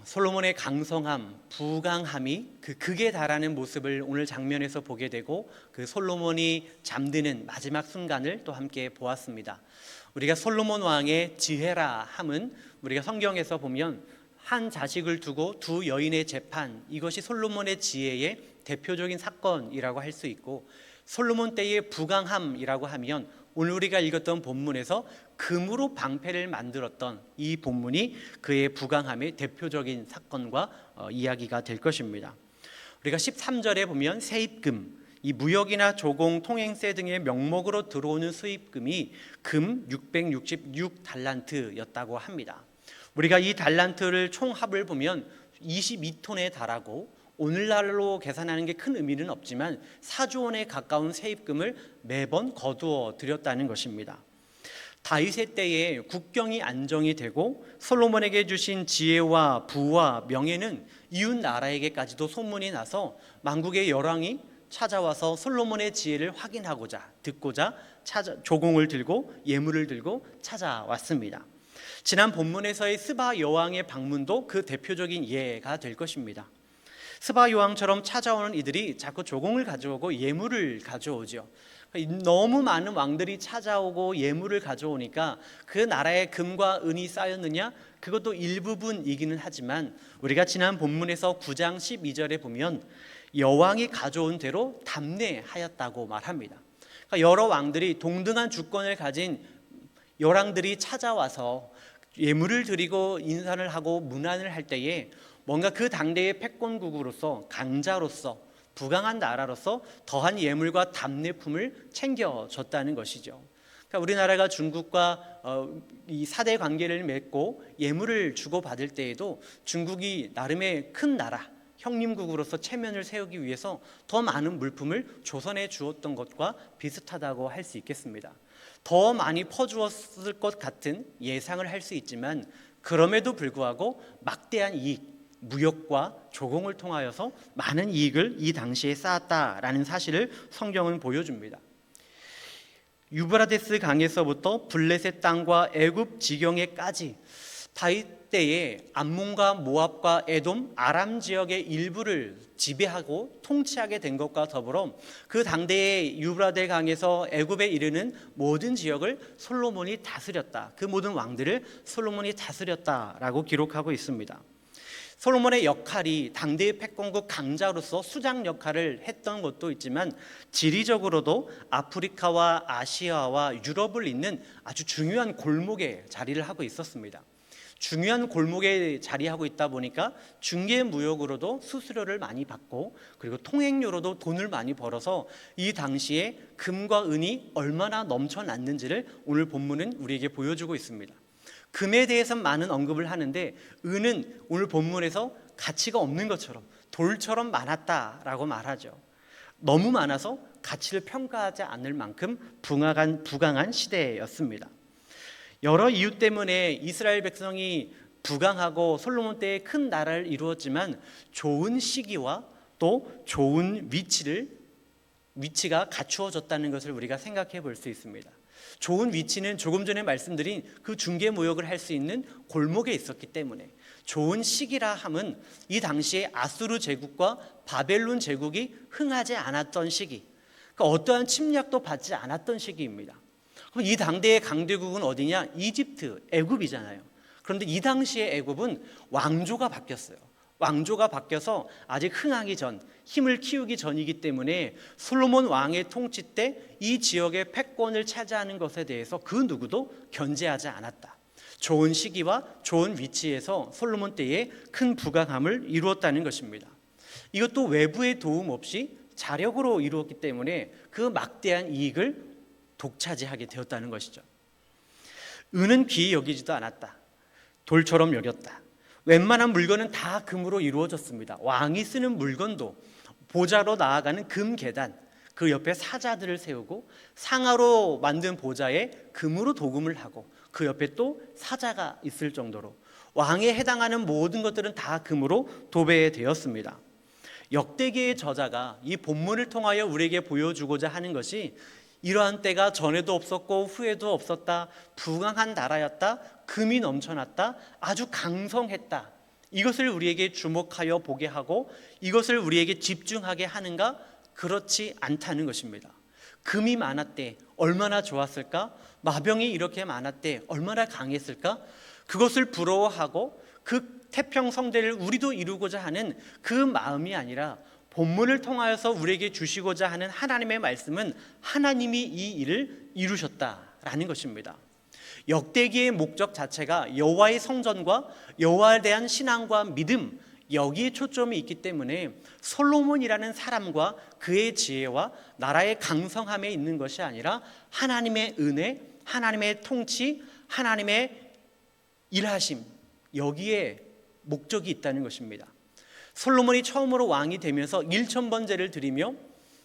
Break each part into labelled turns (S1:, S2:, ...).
S1: 솔로몬의 강성함, 부강함이 그 극에 달하는 모습을 오늘 장면에서 보게 되고 그 솔로몬이 잠드는 마지막 순간을 또 함께 보았습니다. 우리가 솔로몬 왕의 지혜라 함은 우리가 성경에서 보면 한 자식을 두고 두 여인의 재판, 이것이 솔로몬의 지혜의 대표적인 사건이라고 할 수 있고, 솔로몬 때의 부강함이라고 하면 오늘 우리가 읽었던 본문에서 금으로 방패를 만들었던 이 본문이 그의 부강함의 대표적인 사건과 이야기가 될 것입니다. 우리가 13절에 보면 세입금, 이 무역이나 조공, 통행세 등의 명목으로 들어오는 수입금이 금 666달란트였다고 합니다. 우리가 이 달란트를 총합을 보면 22톤에 달하고 오늘날로 계산하는 게 큰 의미는 없지만 4조 원에 가까운 세입금을 매번 거두어 들였다는 것입니다. 다윗의 때에 국경이 안정이 되고 솔로몬에게 주신 지혜와 부와 명예는 이웃 나라에게까지도 소문이 나서 만국의 열왕이 찾아와서 솔로몬의 지혜를 확인하고자 듣고자 조공을 들고 예물을 들고 찾아왔습니다. 지난 본문에서의 스바 여왕의 방문도 그 대표적인 예가 될 것입니다. 스바 여왕처럼 찾아오는 이들이 자꾸 조공을 가져오고 예물을 가져오죠. 너무 많은 왕들이 찾아오고 예물을 가져오니까 그 나라에 금과 은이 쌓였느냐? 그것도 일부분이기는 하지만 우리가 지난 본문에서 9장 12절에 보면 여왕이 가져온 대로 답례하였다고 말합니다. 그러니까 여러 왕들이 동등한 주권을 가진 열왕들이 찾아와서 예물을 드리고 인사를 하고 문안을 할 때에 뭔가 그 당대의 패권국으로서 강자로서 부강한 나라로서 더한 예물과 답례품을 챙겨줬다는 것이죠. 그러니까 우리나라가 중국과 이 사대 관계를 맺고 예물을 주고받을 때에도 중국이 나름의 큰 나라, 형님국으로서 체면을 세우기 위해서 더 많은 물품을 조선에 주었던 것과 비슷하다고 할 수 있겠습니다. 더 많이 퍼주었을 것 같은 예상을 할 수 있지만 그럼에도 불구하고 막대한 이익, 무역과 조공을 통하여서 많은 이익을 이 당시에 쌓았다라는 사실을 성경은 보여줍니다. 유브라데스 강에서부터 블레셋 땅과 애굽 지경에까지 다윗 때에 암몬과 모압과 에돔, 아람 지역의 일부를 지배하고 통치하게 된 것과 더불어 그 당대의 유브라데 강에서 애굽에 이르는 모든 지역을 솔로몬이 다스렸다. 그 모든 왕들을 솔로몬이 다스렸다라고 기록하고 있습니다. 솔로몬의 역할이 당대의 패권국 강자로서 수장 역할을 했던 것도 있지만 지리적으로도 아프리카와 아시아와 유럽을 잇는 아주 중요한 골목에 자리를 하고 있었습니다. 중요한 골목에 자리하고 있다 보니까 중개 무역으로도 수수료를 많이 받고 그리고 통행료로도 돈을 많이 벌어서 이 당시에 금과 은이 얼마나 넘쳐났는지를 오늘 본문은 우리에게 보여주고 있습니다. 금에 대해서 많은 언급을 하는데 은은 오늘 본문에서 가치가 없는 것처럼 돌처럼 많았다라고 말하죠. 너무 많아서 가치를 평가하지 않을 만큼 부강한 시대였습니다. 여러 이유 때문에 이스라엘 백성이 부강하고 솔로몬 때에 큰 나라를 이루었지만 좋은 시기와 또 좋은 위치가 갖추어졌다는 것을 우리가 생각해 볼 수 있습니다. 좋은 위치는 조금 전에 말씀드린 그 중개 무역을 할 수 있는 골목에 있었기 때문에, 좋은 시기라 함은 이 당시에 아수르 제국과 바벨론 제국이 흥하지 않았던 시기, 그러니까 어떠한 침략도 받지 않았던 시기입니다. 그럼 이 당대의 강대국은 어디냐? 이집트, 애굽이잖아요. 그런데 이 당시의 애굽은 왕조가 바뀌었어요. 왕조가 바뀌어서 아직 흥하기 전, 힘을 키우기 전이기 때문에 솔로몬 왕의 통치 때 이 지역의 패권을 차지하는 것에 대해서 그 누구도 견제하지 않았다. 좋은 시기와 좋은 위치에서 솔로몬 때에 큰 부강함을 이루었다는 것입니다. 이것도 외부의 도움 없이 자력으로 이루었기 때문에 그 막대한 이익을 독차지하게 되었다는 것이죠. 은은 귀히 여기지도 않았다. 돌처럼 여겼다. 웬만한 물건은 다 금으로 이루어졌습니다. 왕이 쓰는 물건도 보좌로 나아가는 금 계단, 그 옆에 사자들을 세우고 상아로 만든 보좌에 금으로 도금을 하고 그 옆에 또 사자가 있을 정도로 왕에 해당하는 모든 것들은 다 금으로 도배되었습니다. 역대기의 저자가 이 본문을 통하여 우리에게 보여주고자 하는 것이 이러한 때가 전에도 없었고 후에도 없었다. 부강한 나라였다. 금이 넘쳐났다. 아주 강성했다. 이것을 우리에게 주목하여 보게 하고 이것을 우리에게 집중하게 하는가? 그렇지 않다는 것입니다. 금이 많았대 얼마나 좋았을까? 마병이 이렇게 많았대 얼마나 강했을까? 그것을 부러워하고 그 태평성대를 우리도 이루고자 하는 그 마음이 아니라 본문을 통하여서 우리에게 주시고자 하는 하나님의 말씀은 하나님이 이 일을 이루셨다라는 것입니다. 역대기의 목적 자체가 여호와의 성전과 여호와에 대한 신앙과 믿음, 여기에 초점이 있기 때문에 솔로몬이라는 사람과 그의 지혜와 나라의 강성함에 있는 것이 아니라 하나님의 은혜, 하나님의 통치, 하나님의 일하심, 여기에 목적이 있다는 것입니다. 솔로몬이 처음으로 왕이 되면서 1000번제를 드리며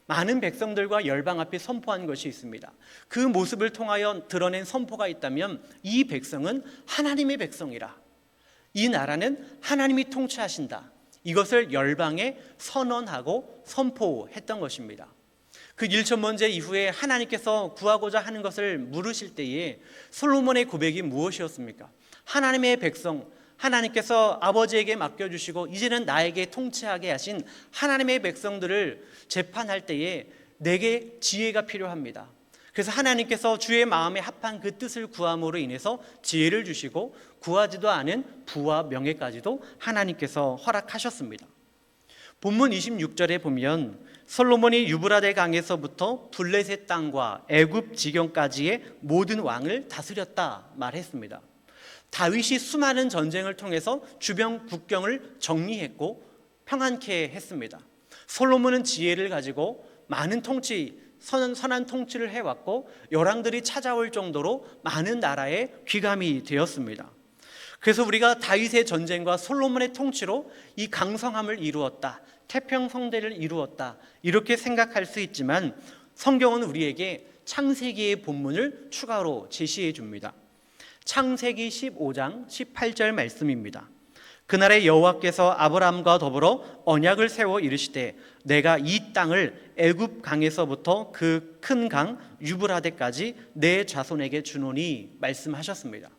S1: 많은 백성들과 열방 앞에 선포한 것이 있습니다. 그 모습을 통하여 드러낸 선포가 있다면 이 백성은 하나님의 백성이라, 이 나라는 하나님이 통치하신다, 이것을 열방에 선언하고 선포했던 것입니다. 그 1000번제 이후에 하나님께서 구하고자 하는 것을 물으실 때에 솔로몬의 고백이 무엇이었습니까? 하나님의 백성, 하나님께서 아버지에게 맡겨주시고 이제는 나에게 통치하게 하신 하나님의 백성들을 재판할 때에 내게 지혜가 필요합니다. 그래서 하나님께서 주의 마음에 합한 그 뜻을 구함으로 인해서 지혜를 주시고 구하지도 않은 부와 명예까지도 하나님께서 허락하셨습니다. 본문 26절에 보면 솔로몬이 유브라데 강에서부터 블레셋 땅과 애굽 지경까지의 모든 왕을 다스렸다 말했습니다. 다윗이 수많은 전쟁을 통해서 주변 국경을 정리했고 평안케 했습니다. 솔로몬은 지혜를 가지고 많은 선한 통치를 해왔고 열왕들이 찾아올 정도로 많은 나라에 귀감이 되었습니다. 그래서 우리가 다윗의 전쟁과 솔로몬의 통치로 이 강성함을 이루었다, 태평성대를 이루었다, 이렇게 생각할 수 있지만 성경은 우리에게 창세기의 본문을 추가로 제시해 줍니다. 창세기 15장 18절 말씀입니다. 그날에 여호와께서 아브라함과 더불어 언약을 세워 이르시되 내가 이 땅을 애굽 강에서부터 그 큰 강 유브라데까지 내 자손에게 주노니 말씀하셨습니다.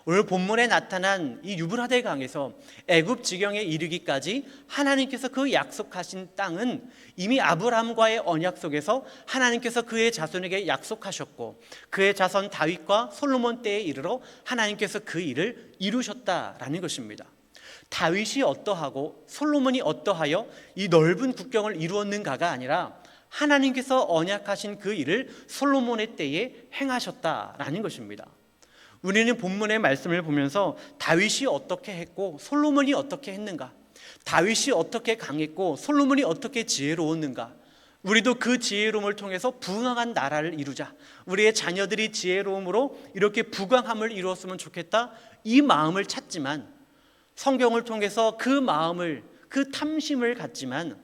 S1: 오늘 본문에 나타난 이 유브라데 강에서 애굽 지경에 이르기까지 하나님께서 그 약속하신 땅은 이미 아브라함과의 언약 속에서 하나님께서 그의 자손에게 약속하셨고 그의 자손 다윗과 솔로몬 때에 이르러 하나님께서 그 일을 이루셨다라는 것입니다. 다윗이 어떠하고 솔로몬이 어떠하여 이 넓은 국경을 이루었는가가 아니라 하나님께서 언약하신 그 일을 솔로몬의 때에 행하셨다라는 것입니다. 우리는 본문의 말씀을 보면서 다윗이 어떻게 했고 솔로몬이 어떻게 했는가, 다윗이 어떻게 강했고 솔로몬이 어떻게 지혜로웠는가, 우리도 그 지혜로움을 통해서 부강한 나라를 이루자, 우리의 자녀들이 지혜로움으로 이렇게 부강함을 이루었으면 좋겠다, 이 마음을 찾지만 성경을 통해서 그 마음을, 그 탐심을 갖지만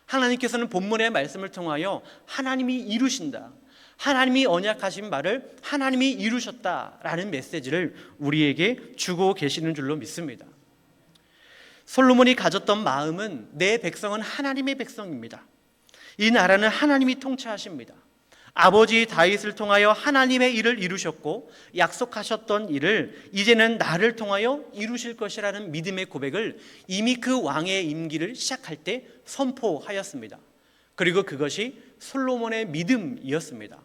S1: 하나님께서는 본문의 말씀을 통하여 하나님이 이루신다, 하나님이 언약하신 말을 하나님이 이루셨다라는 메시지를 우리에게 주고 계시는 줄로 믿습니다. 솔로몬이 가졌던 마음은 내 백성은 하나님의 백성입니다. 이 나라는 하나님이 통치하십니다. 아버지 다윗을 통하여 하나님의 일을 이루셨고 약속하셨던 일을 이제는 나를 통하여 이루실 것이라는 믿음의 고백을 이미 그 왕의 임기를 시작할 때 선포하였습니다. 그리고 그것이 솔로몬의 믿음이었습니다.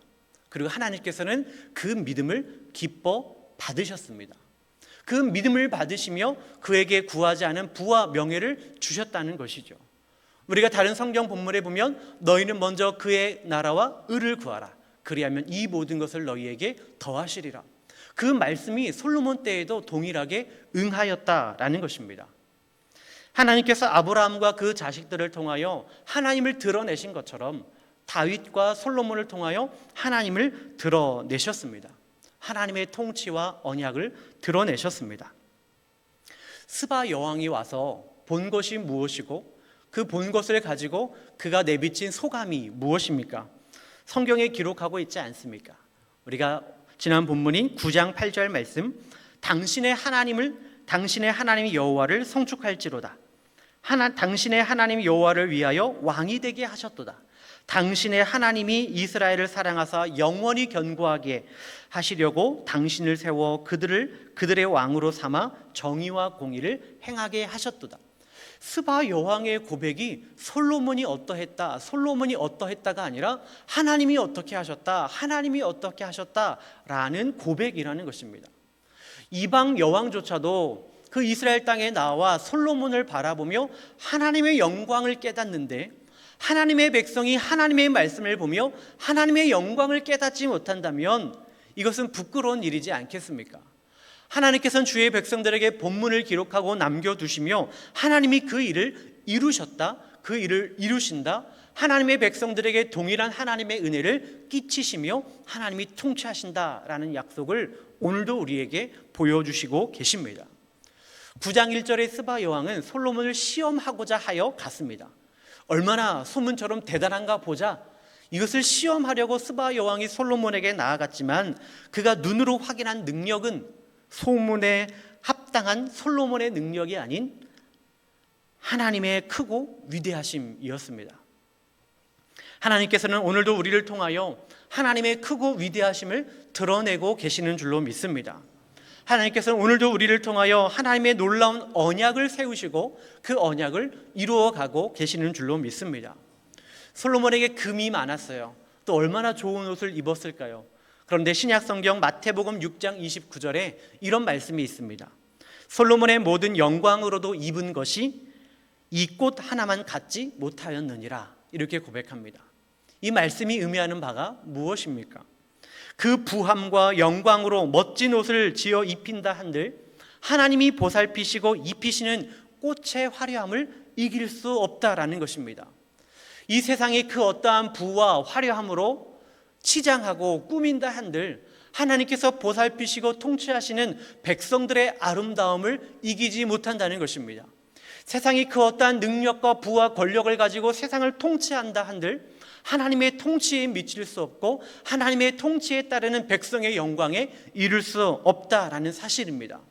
S1: 그리고 하나님께서는 그 믿음을 기뻐 받으셨습니다. 그 믿음을 받으시며 그에게 구하지 않은 부와 명예를 주셨다는 것이죠. 우리가 다른 성경 본문에 보면 너희는 먼저 그의 나라와 의를 구하라, 그리하면 이 모든 것을 너희에게 더하시리라. 그 말씀이 솔로몬 때에도 동일하게 응하였다라는 것입니다. 하나님께서 아브라함과 그 자식들을 통하여 하나님을 드러내신 것처럼 다윗과 솔로몬을 통하여 하나님을 드러내셨습니다. 하나님의 통치와 언약을 드러내셨습니다. 스바 여왕이 와서 본 것이 무엇이고 그 본 것을 가지고 그가 내비친 소감이 무엇입니까? 성경에 기록하고 있지 않습니까? 우리가 지난 본문인 9장 8절 말씀, 당신의 하나님 여호와를 성축할지로다, 당신의 하나님 여호와를 위하여 왕이 되게 하셨도다, 당신의 하나님이 이스라엘을 사랑하사 영원히 견고하게 하시려고 당신을 세워 그들의 왕으로 삼아 정의와 공의를 행하게 하셨도다. 스바 여왕의 고백이 솔로몬이 어떠했다가 아니라 하나님이 어떻게 하셨다라는 고백이라는 것입니다. 이방 여왕조차도 그 이스라엘 땅에 나와 솔로몬을 바라보며 하나님의 영광을 깨닫는데, 하나님의 백성이 하나님의 말씀을 보며 하나님의 영광을 깨닫지 못한다면 이것은 부끄러운 일이지 않겠습니까? 하나님께서는 주의 백성들에게 본문을 기록하고 남겨두시며 하나님이 그 일을 이루셨다, 그 일을 이루신다, 하나님의 백성들에게 동일한 하나님의 은혜를 끼치시며 하나님이 통치하신다라는 약속을 오늘도 우리에게 보여주시고 계십니다. 9장 1절의 스바 여왕은 솔로몬을 시험하고자 하여 갔습니다. 얼마나 소문처럼 대단한가 보자, 이것을 시험하려고 스바 여왕이 솔로몬에게 나아갔지만 그가 눈으로 확인한 능력은 소문에 합당한 솔로몬의 능력이 아닌 하나님의 크고 위대하심이었습니다. 하나님께서는 오늘도 우리를 통하여 하나님의 크고 위대하심을 드러내고 계시는 줄로 믿습니다. 하나님께서는 오늘도 우리를 통하여 하나님의 놀라운 언약을 세우시고 그 언약을 이루어가고 계시는 줄로 믿습니다. 솔로몬에게 금이 많았어요. 또 얼마나 좋은 옷을 입었을까요? 그런데 신약성경 마태복음 6장 29절에 이런 말씀이 있습니다. 솔로몬의 모든 영광으로도 입은 것이 이 꽃 하나만 갖지 못하였느니라, 이렇게 고백합니다. 이 말씀이 의미하는 바가 무엇입니까? 그 부함과 영광으로 멋진 옷을 지어 입힌다 한들 하나님이 보살피시고 입히시는 꽃의 화려함을 이길 수 없다라는 것입니다. 이 세상이 그 어떠한 부와 화려함으로 치장하고 꾸민다 한들 하나님께서 보살피시고 통치하시는 백성들의 아름다움을 이기지 못한다는 것입니다. 세상이 그 어떠한 능력과 부와 권력을 가지고 세상을 통치한다 한들 하나님의 통치에 미칠 수 없고 하나님의 통치에 따르는 백성의 영광에 이를 수 없다라는 사실입니다.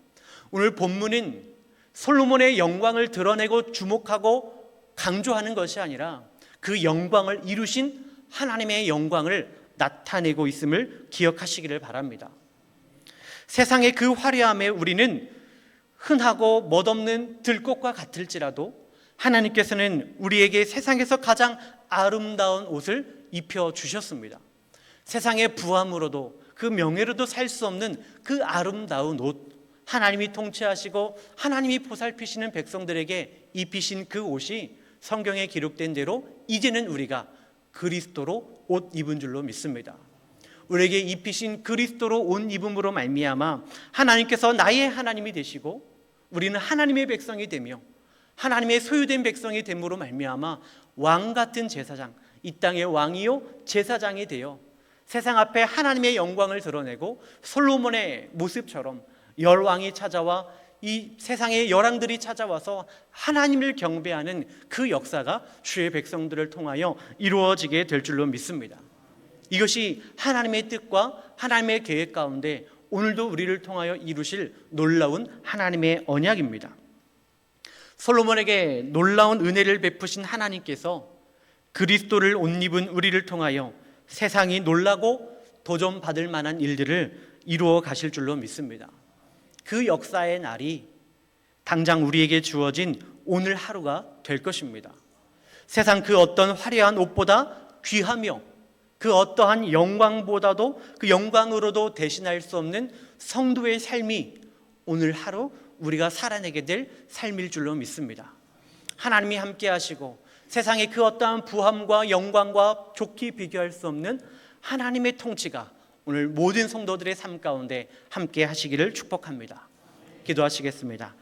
S1: 오늘 본문은 솔로몬의 영광을 드러내고 주목하고 강조하는 것이 아니라 그 영광을 이루신 하나님의 영광을 나타내고 있음을 기억하시기를 바랍니다. 세상의 그 화려함에 우리는 흔하고 멋없는 들꽃과 같을지라도 하나님께서는 우리에게 세상에서 가장 아름다운 옷을 입혀주셨습니다. 세상의 부함으로도 그 명예로도 살 수 없는 그 아름다운 옷, 하나님이 통치하시고 하나님이 보살피시는 백성들에게 입히신 그 옷이 성경에 기록된 대로 이제는 우리가 그리스도로 옷 입은 줄로 믿습니다. 우리에게 입히신 그리스도로 옷 입음으로 말미암아 하나님께서 나의 하나님이 되시고 우리는 하나님의 백성이 되며 하나님의 소유된 백성이 됨으로 말미암아 왕 같은 제사장, 이 땅의 왕이요 제사장이 되어 세상 앞에 하나님의 영광을 드러내고 솔로몬의 모습처럼 열왕이 찾아와 이 세상의 열왕들이 찾아와서 하나님을 경배하는 그 역사가 주의 백성들을 통하여 이루어지게 될 줄로 믿습니다. 이것이 하나님의 뜻과 하나님의 계획 가운데 오늘도 우리를 통하여 이루실 놀라운 하나님의 언약입니다. 솔로몬에게 놀라운 은혜를 베푸신 하나님께서 그리스도를 옷 입은 우리를 통하여 세상이 놀라고 도전받을 만한 일들을 이루어 가실 줄로 믿습니다. 그 역사의 날이 당장 우리에게 주어진 오늘 하루가 될 것입니다. 세상 그 어떤 화려한 옷보다 귀하며 그 어떠한 영광보다도 그 영광으로도 대신할 수 없는 성도의 삶이 오늘 하루 우리가 살아내게 될 삶일 줄로 믿습니다. 하나님이 함께 하시고 세상의 그 어떠한 부함과 영광과 좋게 비교할 수 없는 하나님의 통치가 오늘 모든 성도들의 삶 가운데 함께 하시기를 축복합니다. 기도하시겠습니다.